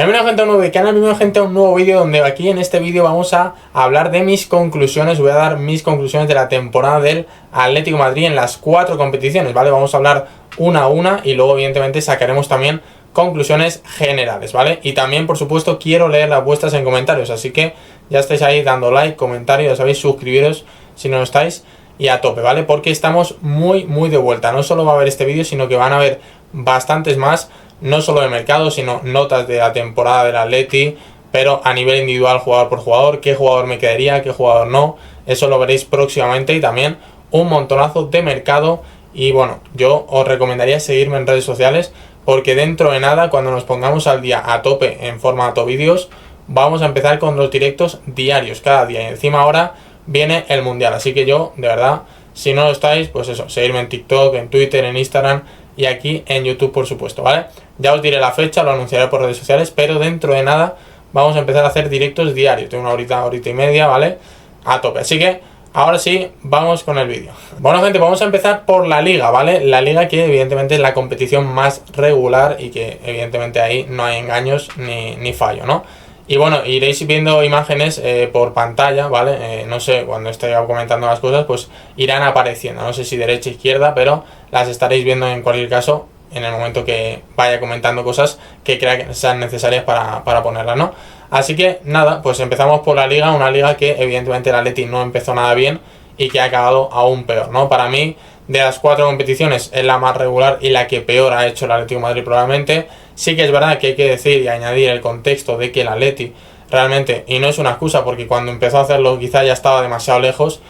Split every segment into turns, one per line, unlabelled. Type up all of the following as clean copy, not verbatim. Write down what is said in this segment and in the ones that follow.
Bienvenido gente a un nuevo canal, bienvenido gente a un nuevo vídeo donde aquí en este vídeo vamos a hablar de mis conclusiones. Voy a dar mis conclusiones de la temporada del Atlético de Madrid en las 4 competiciones, ¿vale? Vamos a hablar una a una y luego evidentemente sacaremos también conclusiones generales, ¿vale? Y también por supuesto quiero leer las vuestras en comentarios, así que ya estáis ahí dando like, comentario, ya sabéis, suscribiros si no lo estáis y a tope, ¿vale? Porque estamos muy de vuelta, no solo va a haber este vídeo, sino que van a haber bastantes más. No solo de mercado, sino notas de la temporada del Atleti, pero a nivel individual, jugador por jugador, qué jugador me quedaría, qué jugador no, eso lo veréis próximamente. Y también un montonazo de mercado. Y bueno, yo os recomendaría seguirme en redes sociales, porque dentro de nada, cuando nos pongamos al día a tope en formato vídeos, vamos a empezar con los directos diarios, cada día. Y encima ahora viene el Mundial, así que yo, de verdad, si no lo estáis, pues eso, seguirme en TikTok, en Twitter, en Instagram y aquí en YouTube, por supuesto, ¿vale? Ya os diré la fecha, lo anunciaré por redes sociales, pero dentro de nada vamos a empezar a hacer directos diarios. Tengo una horita y media, ¿vale? A tope. Así que ahora sí, vamos con el vídeo. Bueno, gente, vamos a empezar por la Liga, ¿vale? La Liga que evidentemente es la competición más regular y que evidentemente ahí no hay engaños ni fallo, ¿no? Y bueno, iréis viendo imágenes por pantalla, ¿vale? No sé, cuando esté comentando las cosas, pues irán apareciendo. No sé si derecha o izquierda, pero las estaréis viendo en cualquier caso en el momento que vaya comentando cosas que crea que sean necesarias para ponerlas, ¿no? Así que nada, pues empezamos por la Liga, una Liga que evidentemente el Atleti no empezó nada bien y que ha acabado aún peor, ¿no? Para mí, de las 4 competiciones es la más regular y la que peor ha hecho el Atlético de Madrid probablemente. Sí que es verdad que hay que decir y añadir el contexto de que el Atleti realmente, y no es una excusa porque cuando empezó a hacerlo quizá ya estaba demasiado lejos,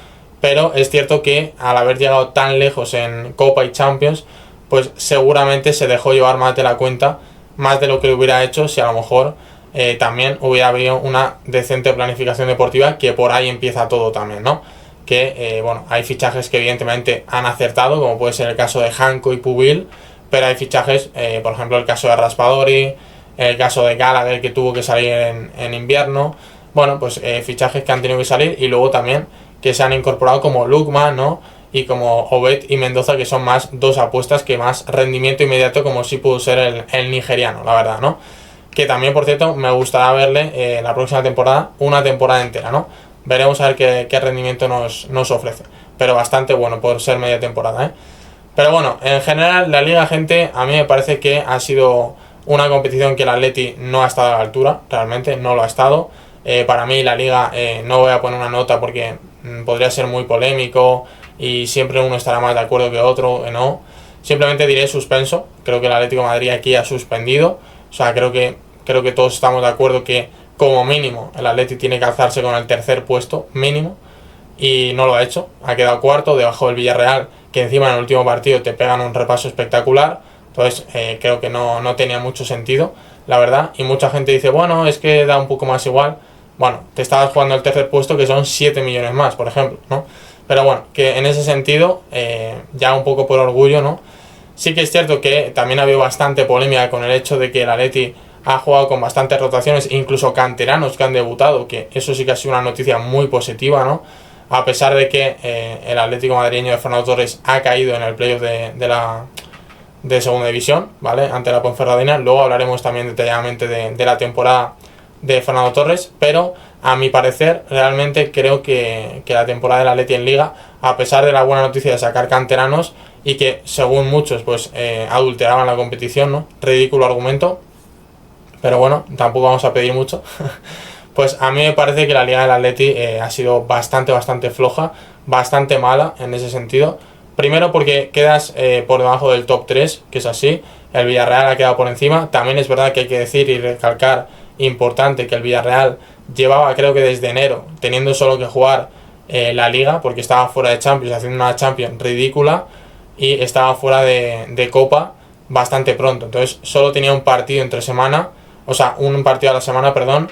pero es cierto que al haber llegado tan lejos en Copa y Champions, pues seguramente se dejó llevar más de la cuenta, más de lo que hubiera hecho si a lo mejor también hubiera habido una decente planificación deportiva, que por ahí empieza todo también, ¿no? Que bueno, hay fichajes que evidentemente han acertado, como puede ser el caso de Janko y Pubil, pero hay fichajes, por ejemplo el caso de Raspadori, el caso de Gallagher que tuvo que salir en invierno, bueno, pues fichajes que han tenido que salir y luego también que se han incorporado como Lukman, ¿no? Y como Obed y Mendoza, que son más dos apuestas que más rendimiento inmediato, como sí pudo ser el nigeriano, la verdad, ¿no? Que también, por cierto, me gustará verle la próxima temporada, una temporada entera, ¿no? Veremos a ver qué rendimiento nos ofrece. Pero bastante bueno por ser media temporada, ¿eh? Pero bueno, en general la Liga, gente, a mí me parece que ha sido una competición que el Atleti no ha estado a la altura, realmente no lo ha estado. Para mí la Liga, no voy a poner una nota porque podría ser muy polémico y siempre uno estará más de acuerdo que otro, no. Simplemente diré suspenso. Creo que el Atlético de Madrid aquí ha suspendido. O sea, creo que todos estamos de acuerdo que como mínimo el Atleti tiene que alzarse con el tercer puesto, mínimo. Y no lo ha hecho. Ha quedado cuarto, debajo del Villarreal, que encima en el último partido te pegan un repaso espectacular. Entonces creo que no tenía mucho sentido, la verdad. Y mucha gente dice, bueno, es que da un poco más igual. Bueno, te estabas jugando el tercer puesto, que son 7 millones más, por ejemplo, ¿no? Pero bueno, que en ese sentido, ya un poco por orgullo, ¿no? Sí que es cierto que también ha habido bastante polémica con el hecho de que el Atleti ha jugado con bastantes rotaciones, incluso canteranos que han debutado, que eso sí que ha sido una noticia muy positiva, ¿no? A pesar de que el Atlético madrileño de Fernando Torres ha caído en el playoff de segunda división, ¿vale? Ante la Ponferradina. Luego hablaremos también detalladamente de la temporada de Fernando Torres, pero a mi parecer realmente creo que la temporada del Atleti en Liga, a pesar de la buena noticia de sacar canteranos y que según muchos pues adulteraban la competición, ¿no? Ridículo argumento, pero bueno, tampoco vamos a pedir mucho. Pues a mí me parece que la Liga del Atleti ha sido bastante floja, bastante mala en ese sentido. Primero porque quedas por debajo del top 3, que es así. El Villarreal ha quedado por encima. También es verdad que hay que decir y recalcar, importante, que el Villarreal llevaba, creo que desde enero, teniendo solo que jugar la Liga, porque estaba fuera de Champions, haciendo una Champions ridícula, y estaba fuera de Copa bastante pronto. Entonces solo tenía un partido entre semana, o sea, un partido a la semana, perdón,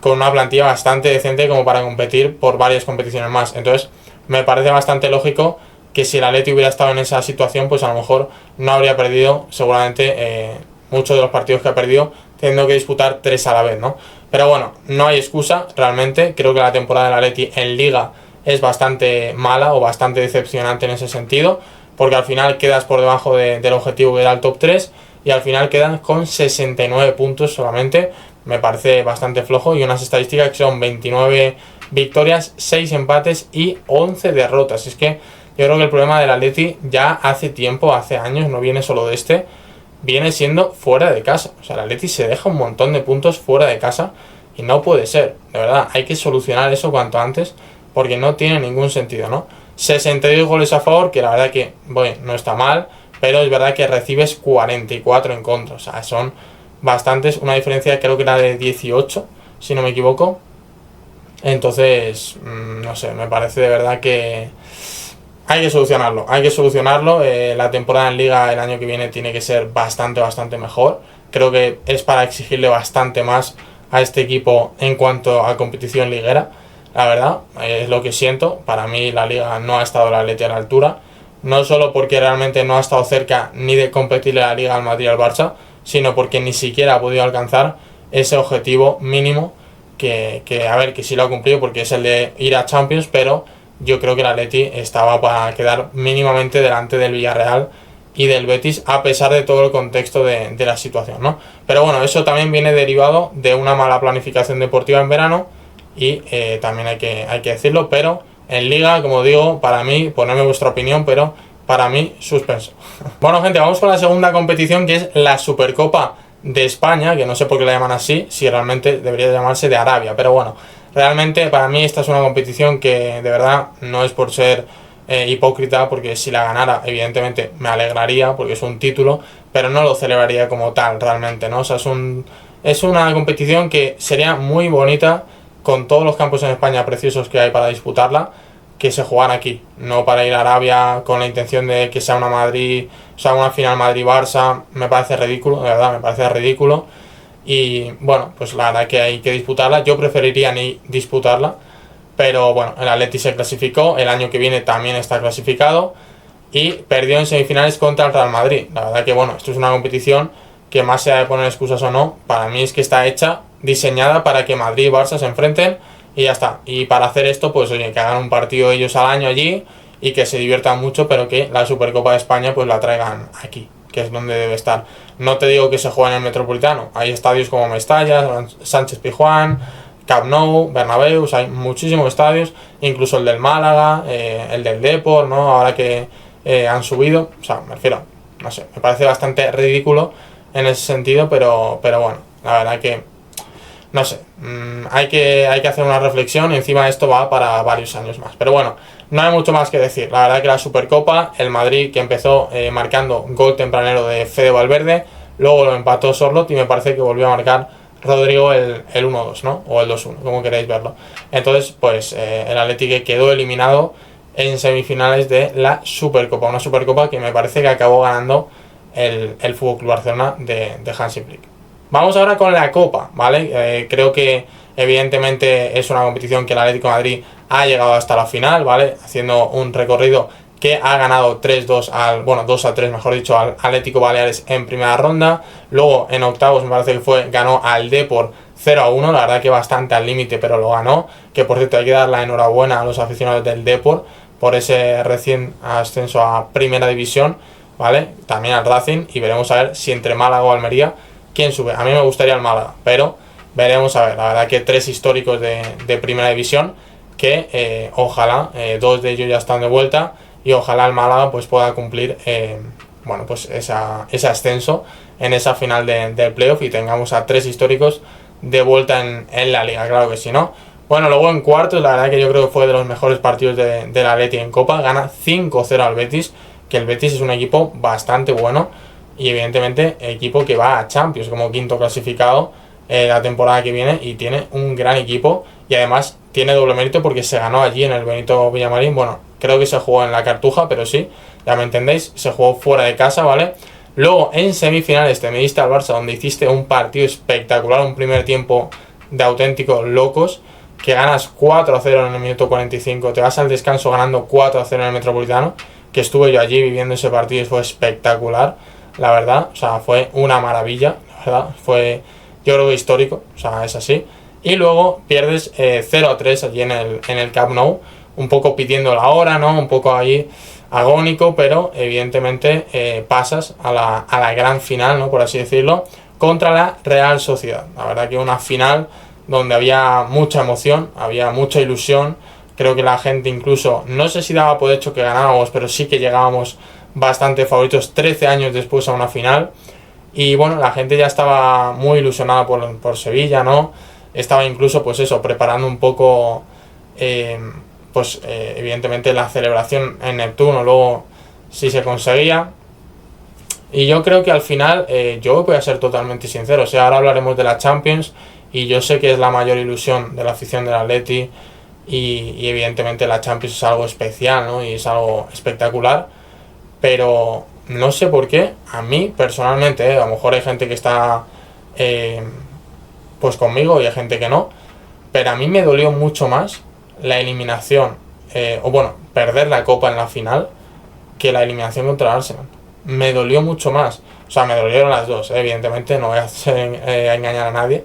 con una plantilla bastante decente como para competir por varias competiciones más. Entonces me parece bastante lógico que si el Atleti hubiera estado en esa situación, pues a lo mejor no habría perdido seguramente muchos de los partidos que ha perdido, teniendo que disputar 3 a la vez, ¿no? Pero bueno, no hay excusa realmente. Creo que la temporada del Atleti en Liga es bastante mala o bastante decepcionante en ese sentido, porque al final quedas por debajo del objetivo que era el top 3 y al final quedan con 69 puntos solamente, me parece bastante flojo, y unas estadísticas que son 29 victorias, 6 empates y 11 derrotas. Es que yo creo que el problema del Atleti ya hace tiempo, hace años, no viene solo de este, viene siendo fuera de casa. O sea, el Atleti se deja un montón de puntos fuera de casa y no puede ser, de verdad, hay que solucionar eso cuanto antes porque no tiene ningún sentido, ¿no? 62 goles a favor, que la verdad que, bueno, no está mal, pero es verdad que recibes 44 en contra, o sea, son bastantes, una diferencia creo que era de 18, si no me equivoco. Entonces, no sé, me parece de verdad que hay que solucionarlo, la temporada en Liga el año que viene tiene que ser bastante mejor. Creo que es para exigirle bastante más a este equipo en cuanto a competición liguera. La verdad, es lo que siento. Para mí la Liga no ha estado el Atleti a la altura. No solo porque realmente no ha estado cerca ni de competirle la Liga al Madrid y al Barça, sino porque ni siquiera ha podido alcanzar ese objetivo mínimo que a ver, que sí lo ha cumplido porque es el de ir a Champions, pero yo creo que el Atleti estaba para quedar mínimamente delante del Villarreal y del Betis, a pesar de todo el contexto de la situación, ¿no? Pero bueno, eso también viene derivado de una mala planificación deportiva en verano y también hay que decirlo, pero en Liga, como digo, para mí, ponedme vuestra opinión, pero para mí, suspenso. Bueno, gente, vamos con la segunda competición, que es la Supercopa de España, que no sé por qué la llaman así, si realmente debería llamarse de Arabia, pero bueno, realmente para mí esta es una competición que de verdad no es por ser hipócrita, porque si la ganara evidentemente me alegraría porque es un título, pero no lo celebraría como tal realmente, ¿no? O sea, es una competición que sería muy bonita con todos los campos en España preciosos que hay para disputarla, que se juegan aquí, no para ir a Arabia con la intención de que sea una una final Madrid-Barça. Me parece ridículo, de verdad, me parece ridículo. Y bueno, pues la verdad que hay que disputarla. Yo preferiría ni disputarla, pero bueno, el Atleti se clasificó, el año que viene también está clasificado y perdió en semifinales contra el Real Madrid. La verdad que bueno, esto es una competición que, más sea de poner excusas o no, para mí es que está hecha, diseñada para que Madrid y Barça se enfrenten y ya está. Y para hacer esto, pues oye, que hagan un partido ellos al año allí y que se diviertan mucho, pero que la Supercopa de España pues la traigan aquí, que es donde debe estar. No te digo que se juegue en el Metropolitano, hay estadios como Mestalla, Sánchez Pizjuán, Camp Nou, Bernabéu, o sea, hay muchísimos estadios, incluso el del Málaga, el del Depor, ¿no? Ahora que han subido, o sea, me refiero, no sé, me parece bastante ridículo en ese sentido, pero bueno, la verdad que no sé, hay que hacer una reflexión y encima esto va para varios años más. Pero bueno, no hay mucho más que decir. La verdad que la Supercopa, el Madrid, que empezó marcando gol tempranero de Fede Valverde, luego lo empató Sorloth y me parece que volvió a marcar Rodrigo el 1-2, ¿no? O el 2-1, como queréis verlo. Entonces, pues el Atlético quedó eliminado en semifinales de la Supercopa. Una Supercopa que me parece que acabó ganando el FC Barcelona de Hansi Flick. Vamos ahora con la Copa, ¿vale? Creo que evidentemente es una competición que el Atlético de Madrid ha llegado hasta la final, ¿vale? Haciendo un recorrido que ha ganado 3-2 2-3, mejor dicho, al Atlético Baleares en primera ronda. Luego en octavos me parece que ganó al Depor 0-1, la verdad que bastante al límite, pero lo ganó. Que por cierto hay que dar la enhorabuena a los aficionados del Depor por ese recién ascenso a primera división, ¿vale? También al Racing, y veremos a ver si entre Málaga o Almería quién sube. A mí me gustaría el Málaga, pero veremos a ver. La verdad que 3 históricos de primera división que ojalá 2 de ellos ya están de vuelta y ojalá el Málaga pues pueda cumplir pues ese ascenso en esa final del playoff y tengamos a 3 históricos de vuelta en la liga, claro que sí, ¿no? Bueno, luego en cuartos, la verdad que yo creo que fue de los mejores partidos del Atleti en Copa. Gana 5-0 al Betis, que el Betis es un equipo bastante bueno y evidentemente equipo que va a Champions como quinto clasificado la temporada que viene y tiene un gran equipo y además tiene doble mérito porque se ganó allí en el Benito Villamarín. Bueno, creo que se jugó en la Cartuja, pero sí, ya me entendéis, se jugó fuera de casa, ¿vale? Luego en semifinales te mediste al Barça, donde hiciste un partido espectacular, un primer tiempo de auténticos locos, que ganas 4-0 en el minuto 45, te vas al descanso ganando 4-0 en el Metropolitano, que estuve yo allí viviendo ese partido y fue espectacular, la verdad, o sea, fue una maravilla, la verdad, fue, yo creo que histórico, o sea, es así. Y luego pierdes 0-3 allí en el Camp Nou, un poco pidiendo la hora, ¿no? Un poco ahí agónico, pero evidentemente pasas a la gran final, ¿no? Por así decirlo, contra la Real Sociedad. La verdad que una final donde había mucha emoción, había mucha ilusión. Creo que la gente incluso, no sé si daba por hecho que ganábamos, pero sí que llegábamos bastante favoritos 13 años después a una final. Y bueno, la gente ya estaba muy ilusionada por Sevilla, ¿no? Estaba incluso, pues eso, preparando un poco, evidentemente la celebración en Neptuno, luego si se conseguía. Y yo creo que al final, yo voy a ser totalmente sincero, o sea, ahora hablaremos de la Champions, y yo sé que es la mayor ilusión de la afición del Atleti, y evidentemente la Champions es algo especial, ¿no? Y es algo espectacular, pero no sé por qué, a mí personalmente, a lo mejor hay gente que está pues conmigo y hay gente que no, pero a mí me dolió mucho más la eliminación, perder la Copa en la final, que la eliminación contra el Arsenal. Me dolió mucho más, o sea, me dolieron las dos, evidentemente, no voy a engañar a nadie,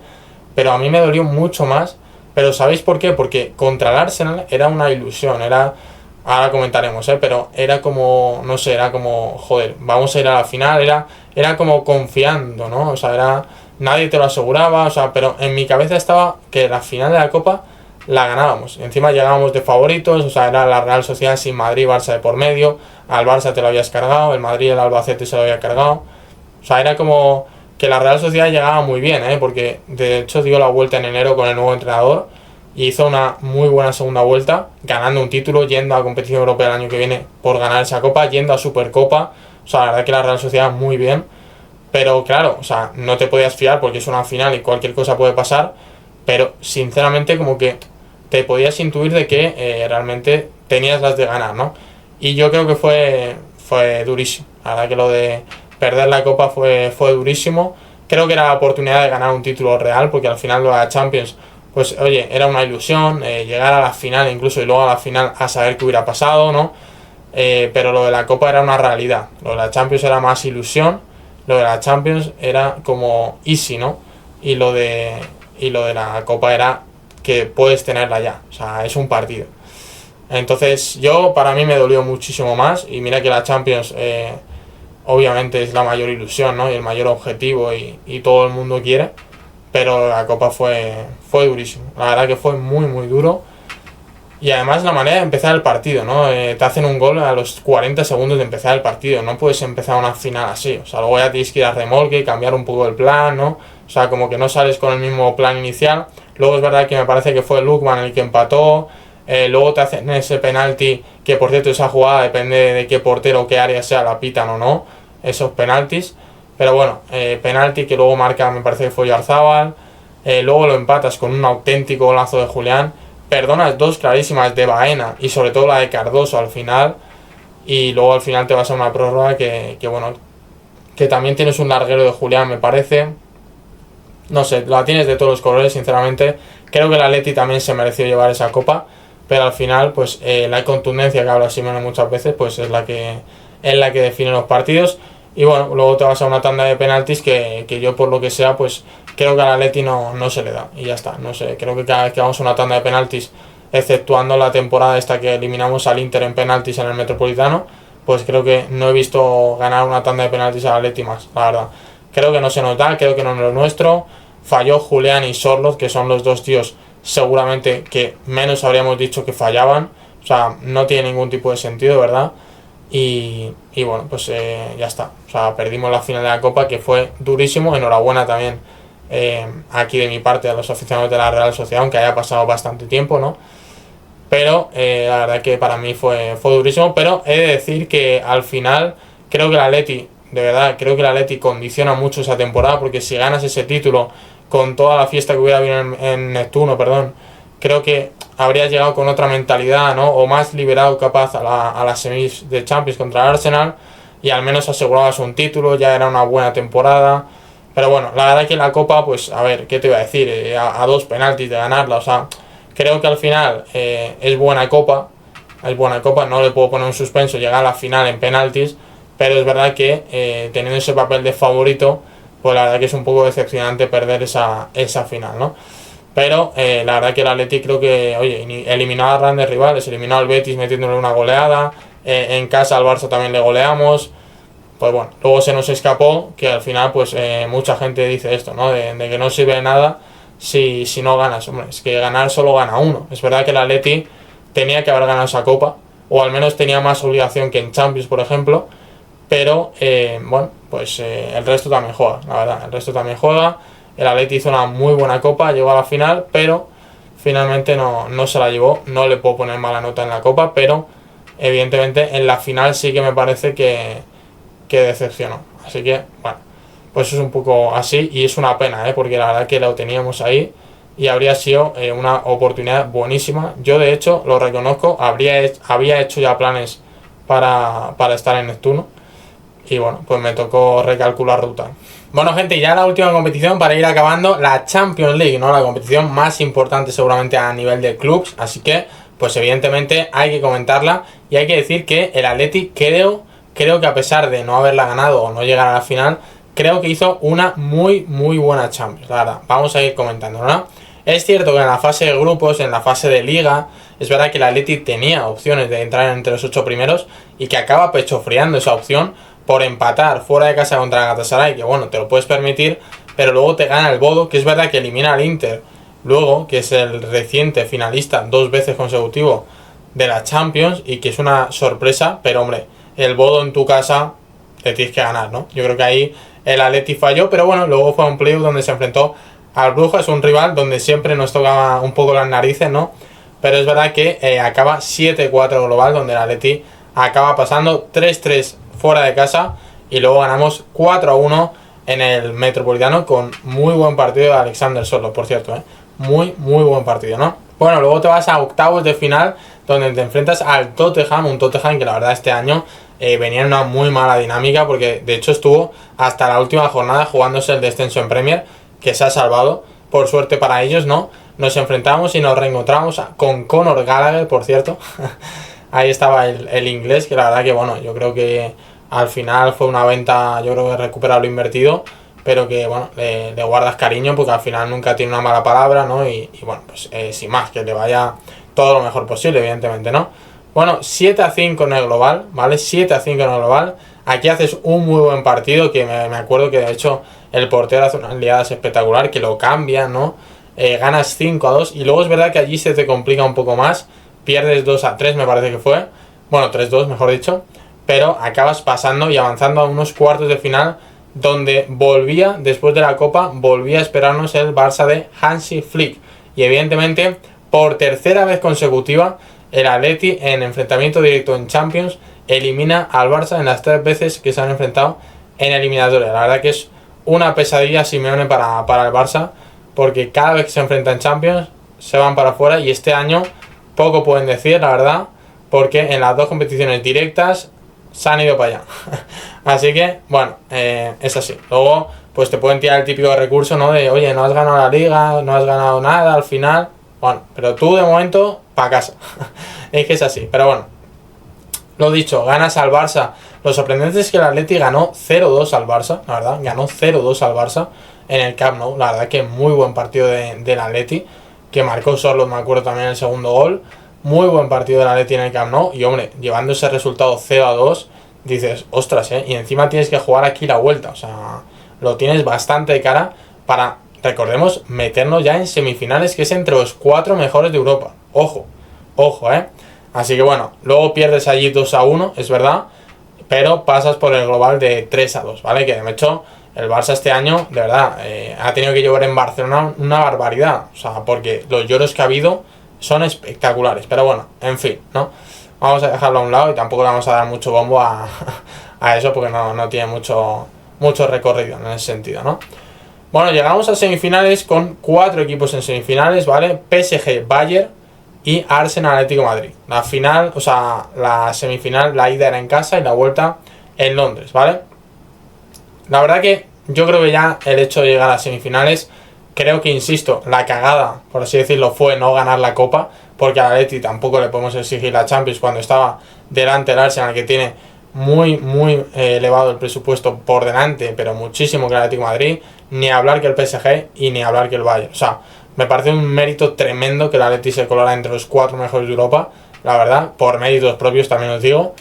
pero a mí me dolió mucho más. Pero ¿sabéis por qué? Porque contra el Arsenal era una ilusión, ahora comentaremos, pero era como, no sé, era como, joder, vamos a ir a la final, era como confiando, ¿no? O sea, nadie te lo aseguraba, o sea, pero en mi cabeza estaba que la final de la Copa la ganábamos. Encima llegábamos de favoritos, o sea, era la Real Sociedad sin Madrid, Barça de por medio, al Barça te lo habías cargado, el Madrid, el Albacete se lo había cargado, o sea, era como que la Real Sociedad llegaba muy bien, porque de hecho dio la vuelta en enero con el nuevo entrenador y hizo una muy buena segunda vuelta, ganando un título, yendo a competición europea el año que viene por ganar esa Copa, yendo a Supercopa. O sea, la verdad que la Real Sociedad muy bien, pero claro, o sea, no te podías fiar porque es una final y cualquier cosa puede pasar, pero sinceramente como que te podías intuir de que realmente tenías las de ganar, ¿no? Y yo creo que fue durísimo. La verdad que lo de perder la Copa fue durísimo. Creo que era la oportunidad de ganar un título real, porque al final lo de la Champions, pues oye, era una ilusión, llegar a la final incluso, y luego a la final a saber qué hubiera pasado, ¿no? Pero lo de la Copa era una realidad. Lo de la Champions era más ilusión, lo de la Champions era como easy, ¿no? Y lo de la Copa era que puedes tenerla ya, o sea, es un partido. Entonces para mí me dolió muchísimo más, y mira que la Champions obviamente es la mayor ilusión, ¿no? Y el mayor objetivo, y todo el mundo quiere, pero la Copa fue durísimo, la verdad que fue muy muy duro. Y además la manera de empezar el partido, ¿no? Te hacen un gol a los 40 segundos de empezar el partido, no puedes empezar una final así, o sea, luego ya tienes que ir a remolque, cambiar un poco el plan, ¿no? O sea, como que no sales con el mismo plan inicial. Luego es verdad que me parece que fue Lookman el que empató. Luego te hacen ese penalti, que por cierto esa jugada depende de qué portero o qué área sea, la pitan o no, esos penaltis. Pero bueno, penalti que luego marca, me parece que fue Yarzábal. Luego lo empatas con un auténtico golazo de Julián. Perdonas dos clarísimas de Baena y sobre todo la de Cardoso al final. Y luego al final te vas a una prórroga que también tienes un larguero de Julián, me parece. No sé, la tienes de todos los colores, sinceramente. Creo que el Atleti también se mereció llevar esa Copa, pero al final, pues la contundencia que habla Simeone muchas veces, pues es la que define los partidos. Y bueno, luego te vas a una tanda de penaltis que yo, por lo que sea, pues creo que al Atleti no se le da. Y ya está, no sé, creo que cada vez que vamos a una tanda de penaltis, exceptuando la temporada esta que eliminamos al Inter en penaltis en el Metropolitano, pues creo que no he visto ganar una tanda de penaltis al Atleti más, la verdad. Creo que no se nos da, creo que no es lo nuestro. Falló Julián y Sorloth, que son los dos tíos seguramente que menos habríamos dicho que fallaban. O sea, no tiene ningún tipo de sentido, ¿verdad? Y bueno, pues ya está. O sea, perdimos la final de la Copa, que fue durísimo. Enhorabuena también aquí de mi parte a los aficionados de la Real Sociedad, aunque haya pasado bastante tiempo, ¿no? Pero la verdad que para mí fue durísimo. Pero he de decir que al final creo que el Atleti, de verdad, creo que el Atleti condiciona mucho esa temporada, porque si ganas ese título con toda la fiesta que hubiera habido en Neptuno, creo que habrías llegado con otra mentalidad, ¿no? O más liberado capaz a las semis de Champions contra el Arsenal, y al menos asegurabas un título, ya era una buena temporada. Pero bueno, la verdad que la Copa, pues a ver, ¿qué te iba a decir? A dos penaltis de ganarla, o sea, creo que al final es buena Copa, no le puedo poner un suspenso, llegar a la final en penaltis, pero es verdad que teniendo ese papel de favorito, pues la verdad que es un poco decepcionante perder esa final, ¿no? Pero la verdad que el Atleti creo que, oye, eliminó a grandes rivales, eliminó al Betis metiéndole una goleada, en casa al Barça también le goleamos, pues bueno, luego se nos escapó que al final pues mucha gente dice esto, ¿no? De que no sirve de nada si no ganas. Hombre, es que ganar solo gana uno. Es verdad que el Atleti tenía que haber ganado esa copa, o al menos tenía más obligación que en Champions, por ejemplo, pero bueno, pues el resto también juega, la verdad, el resto también juega. El Atleti hizo una muy buena copa, llegó a la final, pero finalmente no se la llevó. No le puedo poner mala nota en la copa, pero evidentemente en la final sí que me parece que decepcionó. Así que, bueno, pues es un poco así y es una pena, porque la verdad que lo teníamos ahí y habría sido una oportunidad buenísima. Yo de hecho lo reconozco, había hecho ya planes para estar en Neptuno y bueno, pues me tocó recalcular ruta. Bueno, gente, ya la última competición para ir acabando, la Champions League, ¿no? La competición más importante seguramente a nivel de clubs, así que pues evidentemente hay que comentarla y hay que decir que el Atleti creo que a pesar de no haberla ganado o no llegar a la final, creo que hizo una muy buena Champions, la verdad. Vamos a ir comentando, ¿no? Es cierto que en la fase de grupos, en la fase de liga, es verdad que el Atleti tenía opciones de entrar entre los 8 primeros y que acaba pechofriando esa opción por empatar fuera de casa contra el Galatasaray, que bueno, te lo puedes permitir, pero luego te gana el Bodo, que es verdad que elimina al Inter, luego, que es el reciente finalista 2 veces consecutivo de la Champions y que es una sorpresa, pero hombre, el Bodo en tu casa te tienes que ganar, ¿no? Yo creo que ahí el Atleti falló, pero bueno, luego fue a un playoff donde se enfrentó al Brujas, un rival donde siempre nos tocaba un poco las narices, ¿no? Pero es verdad que acaba 7-4 global, donde el Atleti acaba pasando 3-3 fuera de casa y luego ganamos 4-1 en el Metropolitano con muy buen partido de Alexander Solo, por cierto, muy buen partido, ¿no? Bueno, luego te vas a octavos de final donde te enfrentas al Tottenham, un Tottenham que la verdad este año venía en una muy mala dinámica porque de hecho estuvo hasta la última jornada jugándose el descenso en Premier, que se ha salvado, por suerte para ellos, ¿no? Nos enfrentamos y nos reencontramos con Conor Gallagher, por cierto. Ahí estaba el inglés, que la verdad que bueno, yo creo que al final fue una venta, yo creo que recuperar lo invertido, pero que bueno, le guardas cariño porque al final nunca tiene una mala palabra, ¿no? Y bueno, pues sin más, que le vaya todo lo mejor posible, evidentemente, ¿no? Bueno, 7-5 en el global, ¿vale? 7-5 en el global. Aquí haces un muy buen partido, que me acuerdo que de hecho el portero hace unas liadas espectacular, que lo cambia, ¿no? Ganas 5-2 y luego es verdad que allí se te complica un poco más, pierdes 2-3 me parece que fue, bueno 3-2 mejor dicho, pero acabas pasando y avanzando a unos cuartos de final donde después de la Copa, volvía a esperarnos el Barça de Hansi Flick y evidentemente por tercera vez consecutiva el Atleti en enfrentamiento directo en Champions elimina al Barça en las 3 veces que se han enfrentado en eliminatoria. La verdad que es una pesadilla Simeone para el Barça, porque cada vez que se enfrentan en Champions se van para afuera y este año poco pueden decir, la verdad, porque en las 2 competiciones directas se han ido para allá. Así que, bueno, es así. Luego, pues te pueden tirar el típico recurso, ¿no? De, oye, no has ganado la liga, no has ganado nada al final. Bueno, pero tú de momento, para casa. Es que es así, pero bueno. Lo dicho, ganas al Barça. Lo sorprendente es que el Atleti ganó 0-2 al Barça, la verdad. Ganó 0-2 al Barça en el Camp Nou. La verdad que muy buen partido del Atleti, que marcó solo, me acuerdo también el segundo gol. Muy buen partido del Atleti en el Camp Nou. Y hombre, llevando ese resultado 0-2, dices, ostras, y encima tienes que jugar aquí la vuelta. O sea, lo tienes bastante de cara para, recordemos, meternos ya en semifinales, que es entre los 4 mejores de Europa. Ojo, Así que bueno, luego pierdes allí 2-1, es verdad, pero pasas por el global de 3-2, ¿vale? Que de hecho el Barça este año, de verdad, ha tenido que llorar en Barcelona una barbaridad. O sea, porque los lloros que ha habido son espectaculares. Pero bueno, en fin, ¿no? Vamos a dejarlo a un lado y tampoco le vamos a dar mucho bombo a eso porque no tiene mucho recorrido en ese sentido, ¿no? Bueno, llegamos a semifinales con 4 equipos en semifinales, ¿vale? PSG, Bayern y Arsenal, Atlético de Madrid. La final, o sea, la semifinal, la ida era en casa y la vuelta en Londres, ¿vale? La verdad que yo creo que ya el hecho de llegar a semifinales, creo que, insisto, la cagada, por así decirlo, fue no ganar la Copa, porque al Atleti tampoco le podemos exigir la Champions cuando estaba delante el Arsenal, que tiene muy elevado el presupuesto por delante, pero muchísimo que el Atlético de Madrid, ni hablar que el PSG y ni hablar que el Bayern. O sea, me parece un mérito tremendo que el Atleti se colara entre los 4 mejores de Europa, la verdad, por méritos propios también os digo.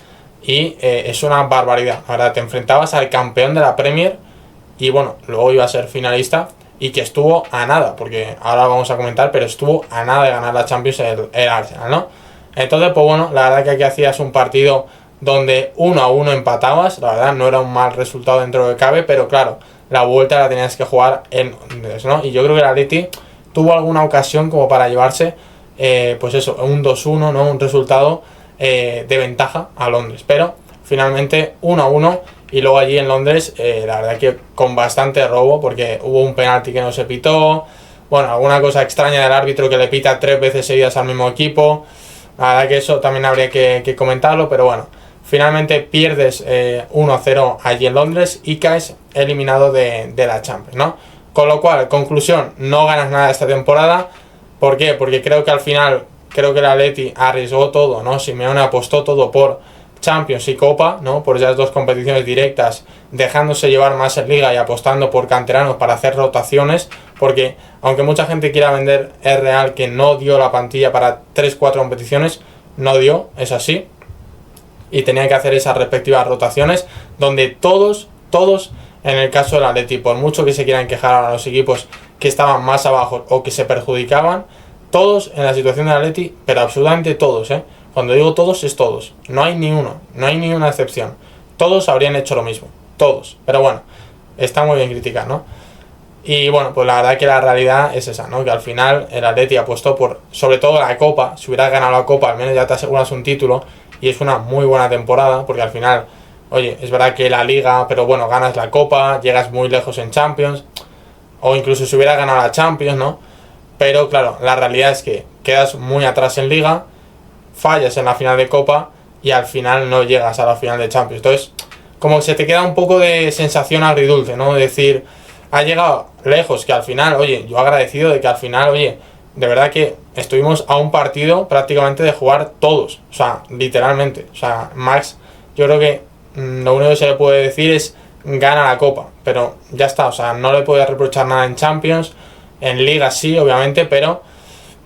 y es una barbaridad. Ahora te enfrentabas al campeón de la Premier y bueno, luego iba a ser finalista y que estuvo a nada, porque ahora lo vamos a comentar, pero estuvo a nada de ganar la Champions el Arsenal, ¿no? Entonces, pues bueno, la verdad que aquí hacías un partido donde 1-1 empatabas, la verdad no era un mal resultado dentro de lo que cabe, pero claro, la vuelta la tenías que jugar en Londres, ¿no? Y yo creo que el Atleti tuvo alguna ocasión como para llevarse, pues eso, un 2-1, ¿no? Un resultado de ventaja a Londres, pero finalmente 1-1 y luego allí en Londres, la verdad que con bastante robo, porque hubo un penalti que no se pitó, bueno, alguna cosa extraña del árbitro que le pita 3 veces seguidas al mismo equipo, la verdad que eso también habría que comentarlo, pero bueno, finalmente pierdes 1-0 allí en Londres y caes eliminado de la Champions, ¿no? Con lo cual, conclusión, no ganas nada esta temporada. ¿Por qué? Porque creo que al final, creo que el Atleti arriesgó todo, ¿no? Simeone apostó todo por Champions y Copa, ¿no? Por esas dos competiciones directas, dejándose llevar más en Liga y apostando por canteranos para hacer rotaciones, porque aunque mucha gente quiera vender, es real que no dio la plantilla para 3-4 competiciones, no dio, es así, y tenía que hacer esas respectivas rotaciones, donde todos, en el caso del Atleti, por mucho que se quieran quejar a los equipos que estaban más abajo o que se perjudicaban, todos en la situación del Atleti, pero absolutamente todos, cuando digo todos es todos, no hay ni uno, no hay ni una excepción, todos habrían hecho lo mismo, todos, pero bueno, está muy bien criticar, ¿no? Y bueno, pues la verdad que la realidad es esa, ¿no? Que al final el Atleti apostó por, sobre todo la Copa, si hubieras ganado la Copa al menos ya te aseguras un título y es una muy buena temporada, porque al final, oye, es verdad que la Liga, pero bueno, ganas la Copa, llegas muy lejos en Champions, o incluso si hubieras ganado la Champions, ¿no? Pero claro, la realidad es que quedas muy atrás en Liga, fallas en la final de Copa y al final no llegas a la final de Champions. Entonces, como se te queda un poco de sensación agridulce, ¿no? De decir, ha llegado lejos, que al final, oye, yo agradecido de que al final, oye, de verdad que estuvimos a un partido prácticamente de jugar todos, o sea, literalmente. O sea, Max, yo creo que lo único que se le puede decir es gana la Copa, pero ya está, o sea, no le puedes reprochar nada en Champions, en Liga sí, obviamente, pero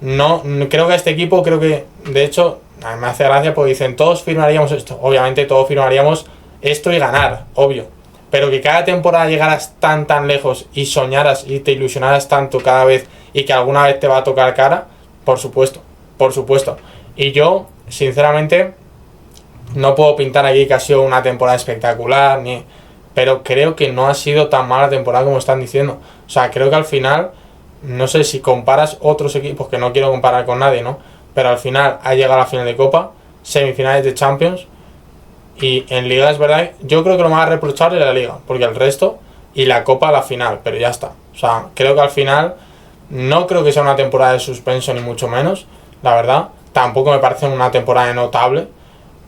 no creo que a este equipo, creo que, de hecho, me hace gracia porque dicen, todos firmaríamos esto, obviamente todos firmaríamos esto y ganar, obvio, pero que cada temporada llegaras tan lejos y soñaras y te ilusionaras tanto cada vez y que alguna vez te va a tocar cara, por supuesto, y yo, sinceramente, no puedo pintar aquí que ha sido una temporada espectacular, pero creo que no ha sido tan mala temporada como están diciendo, o sea, creo que al final, no sé si comparas otros equipos, que no quiero comparar con nadie, ¿no? Pero al final ha llegado a la final de Copa, semifinales de Champions y en Liga es verdad, yo creo que lo más reprochable es la Liga, porque el resto y la Copa a la final, pero ya está. O sea, creo que al final no creo que sea una temporada de suspenso ni mucho menos, la verdad. Tampoco me parece una temporada notable,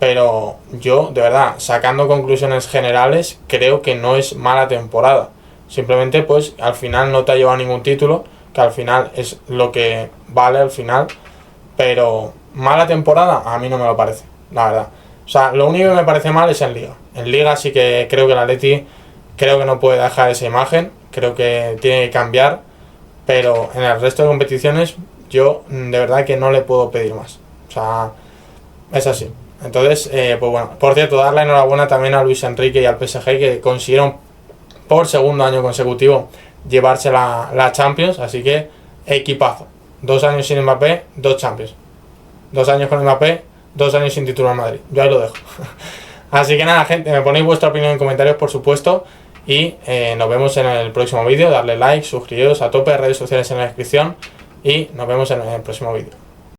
pero yo, de verdad, sacando conclusiones generales, creo que no es mala temporada. Simplemente, pues, al final no te ha llevado ningún título, que al final es lo que vale al final, pero mala temporada a mí no me lo parece, la verdad. O sea, lo único que me parece mal es en Liga. En Liga sí que creo que el Atleti creo que no puede dejar esa imagen, creo que tiene que cambiar, pero en el resto de competiciones yo de verdad que no le puedo pedir más. O sea, es así. Entonces, pues bueno, por cierto, dar la enhorabuena también a Luis Enrique y al PSG que consiguieron por segundo año consecutivo llevarse la Champions, así que equipazo. 2 años sin Mbappé, 2 Champions. 2 años con Mbappé, 2 años sin título en Madrid. Yo ahí lo dejo. Así que nada, gente, me ponéis vuestra opinión en comentarios, por supuesto, y nos vemos en el próximo vídeo. Darle like, suscribiros a tope, redes sociales en la descripción, y nos vemos en el próximo vídeo.